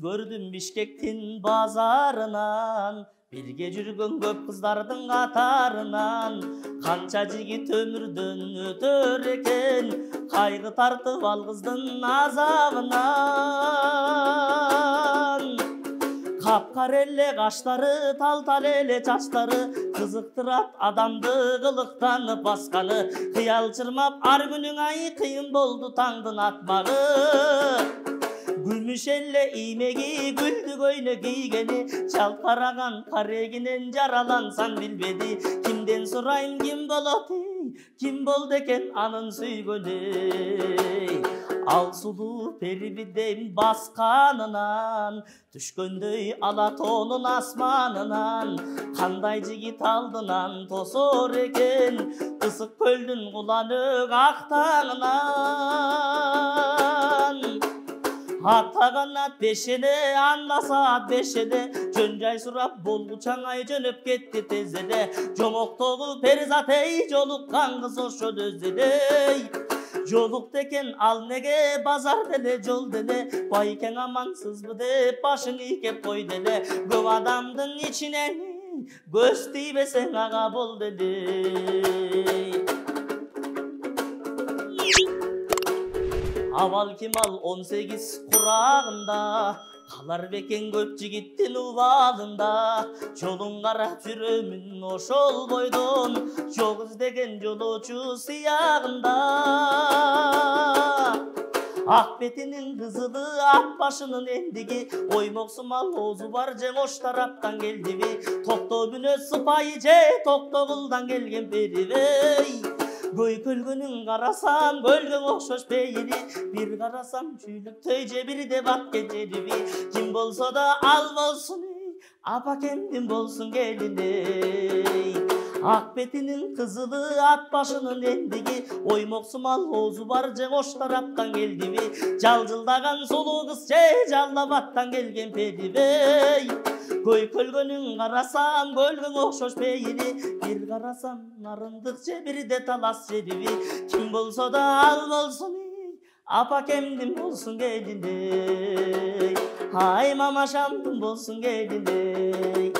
көрдüm Бишкектин базарынан, бирге жүргөн көп кыздардын катарынан. Канча жигит өмүрдөн өтөр экен, кайгы тартып алгыздын азабынан. Капкара эле каштары, тал-тал эле чачтары, кызыктырат адамды кылыктанып басканы. Кыял чырмап ар күнүң ай, кыйын болду таңдын атмагы. Күмүш эле иймеги, гүлдү көйнөк кийгени, чалкараган карегинен жаралансан билбеди. Кимден сурайм, ким болот, ким болду экен анын сүйгөнү. Ал сулуу перибиден басканынан, түшкөндөй алатоонун асманынан. Кандай жигит алдынан тосор экен, ысык көлдүн куланөк ак таңынан. Ата канат бешене, анда саат бешене, жөн жай сурап болгучаң ай жөнөп кетти тез эле. Жомоктогу перизат эй, жолуккан кыз ошо өз эле. Жолукту экен ал неге, базар деле жол деле, байкең амансызбы деп башың ийкеп кой деле. Көп адамдын ичинен көз тийбесең ага бол деле. Авал Кемал 18 курагында, калар бекен көп жигиттин убалында. Жолун карап жүрөмүн ошол бойдон, жол издеген жолоочу сыягында. Ак бетинин кызылы, ак башынын эндиги, оймоксумал оозу бар же кош тараптан келдиби. Токто мүнөз сыпайы же токто кылдан келген перибей. Көй көлгөнүн карасам, көлгө окшош пейили, бир карасам чүйлүктөй же бирде баткен жериби. Ким болсо да ал болсун, апакемдин болсун келине. Ак бетинин кызылы, ак башынын эндиги, оймоксумал оозу бар же кош тараптан келдиби. Жалжылдаган сулуу кыз же жаллабаттан келген перибей. Көй көлгөнүн карасам, көлгө окшош пейили, бир карасам нарындык же бирде талас жериби. Ким болсо да ал болсун, апакемдин болсун келине. Ай мамашамдын болсун келине.